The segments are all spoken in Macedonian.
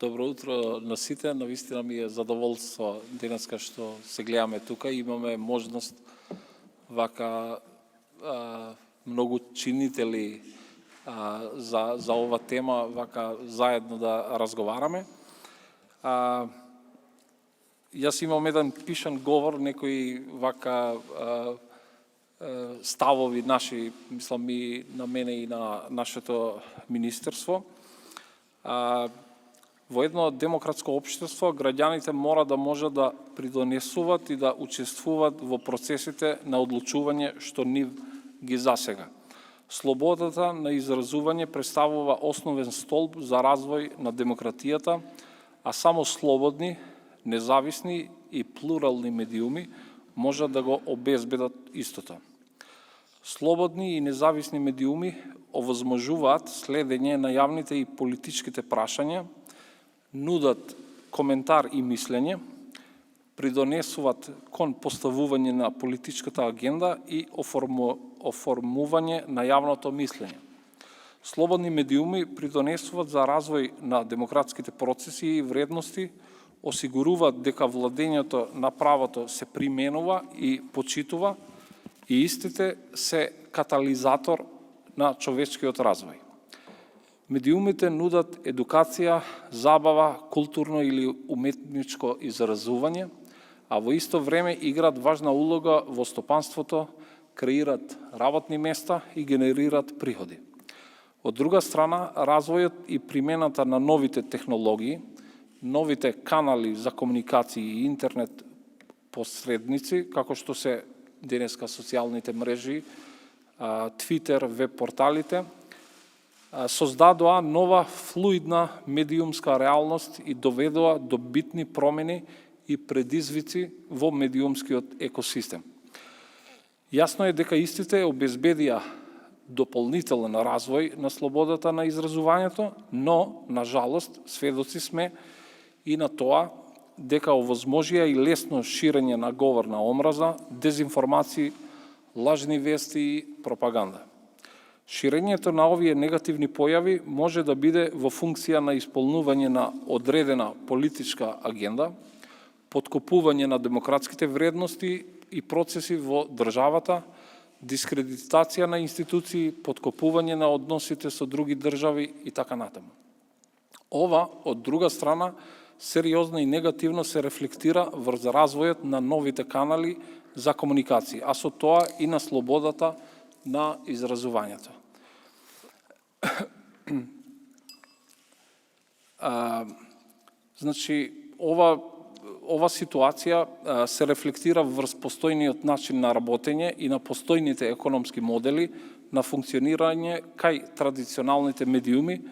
Добро утро на сите. Навистина ми е задоволство денеска што се гледаме тука. Имаме можност вака многу чинители за ова тема вака заедно да разговараме. Јас имам еден пишан говор, некои вака ставови наши, мислам и на мене и на нашето министерство. Во едно демократско општество граѓаните мора да можат да придонесуваат и да учествуваат во процесите на одлучување што нив ги засега. Слободата на изразување представува основен столб за развој на демократијата, а само слободни, независни и плурални медиуми можат да го обезбедат истото. Слободни и независни медиуми овозможуваат следење на јавните и политичките прашања, нудат коментар и мислење, придонесуваат кон поставување на политичката агенда и оформување на јавното мислење. Слободни медиуми придонесуваат за развој на демократските процеси и вредности, осигуруваат дека владењето на правото се применува и почитува и истите се катализатор на човечкиот развој. Медиумите нудат едукација, забава, културно или уметничко изразување, а во исто време играат важна улога во стопанството, креират работни места и генерират приходи. Од друга страна, развојот и примената на новите технологии, новите канали за комуникации и интернет посредници, како што се денеска социјалните мрежи, Твитер, веб порталите, создадоа нова флуидна медиумска реалност и доведоа до битни промени и предизвици во медиумскиот екосистем. Јасно е дека истите обезбедија дополнителен развој на слободата на изразувањето, но, на жалост, сведоци сме и на тоа дека овозможија и лесно ширење на говор на омраза, дезинформации, лажни вести и пропаганда. Ширењето на овие негативни појави може да биде во функција на исполнување на одредена политичка агенда, подкопување на демократските вредности и процеси во државата, дискредитација на институции, подкопување на односите со други држави и така натаму. Ова, од друга страна, сериозно и негативно се рефлектира врз развојот на новите канали за комуникација, а со тоа и на слободата на изразувањето. Значи, ова ситуација се рефлектира врз постојниот начин на работење и на постојните економски модели на функционирање кај традиционалните медиуми,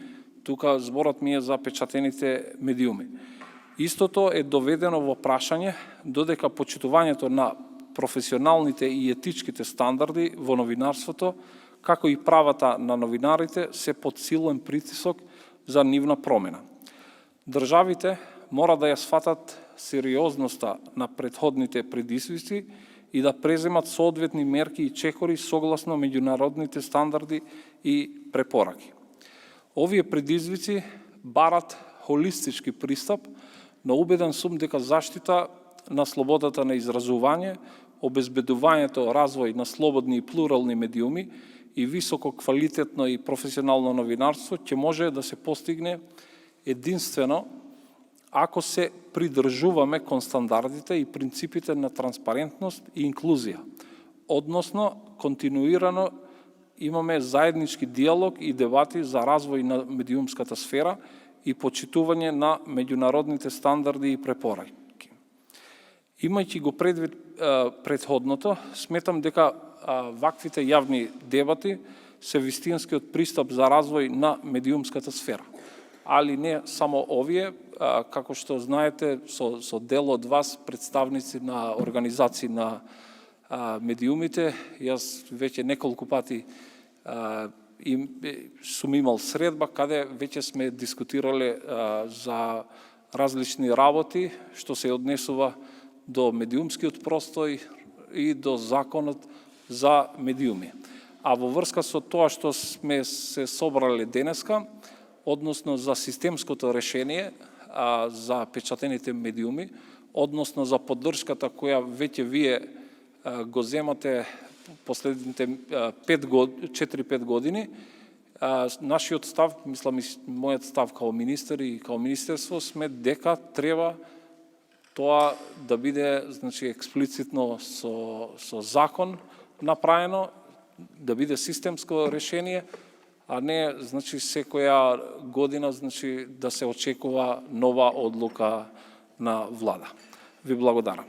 тука зборот ми е за печатените медиуми. Истото е доведено во прашање додека почитувањето на професионалните и етичките стандарди во новинарството, како и правата на новинарите, се под силен притисок за нивна промена. Државите мора да ја сватат сериозноста на претходните предизвици и да преземат соодветни мерки и чекори согласно меѓународните стандарди и препораки. Овие предизвици барат холистички пристап, но убеден сум дека заштита на слободата на изразување, обезбедувањето развој на слободни и плурални медиуми и високо квалитетно и професионално новинарство ќе може да се постигне единствено ако се придржуваме кон стандардите и принципите на транспарентност и инклузија, односно континуирано имаме заеднички диалог и дебати за развој на медиумската сфера и почитување на меѓународните стандарди и препораки. Имајќи го предвид претходното, сметам дека ваквите јавни дебати се вистинскиот пристап за развој на медиумската сфера. Али не само овие, како што знаете, со дел од вас, представници на организации на медиумите, јас веќе неколку пати сум имал средба каде веќе сме дискутирале за различни работи што се однесува до медиумскиот простој и до законот за медиуми. А во врска со тоа што сме се собрале денеска, односно за системското решение, за печатените медиуми, односно за поддршката која веќе вие го земате последните 4-5 години. Нашиот став, мислам и мојот став као министер и као министерство сме дека треба тоа да биде, значи, експлицитно со закон направено, да биде системско решение, а не, значи, секоја година, значи, да се очекува нова одлука на влада. Ви благодарам.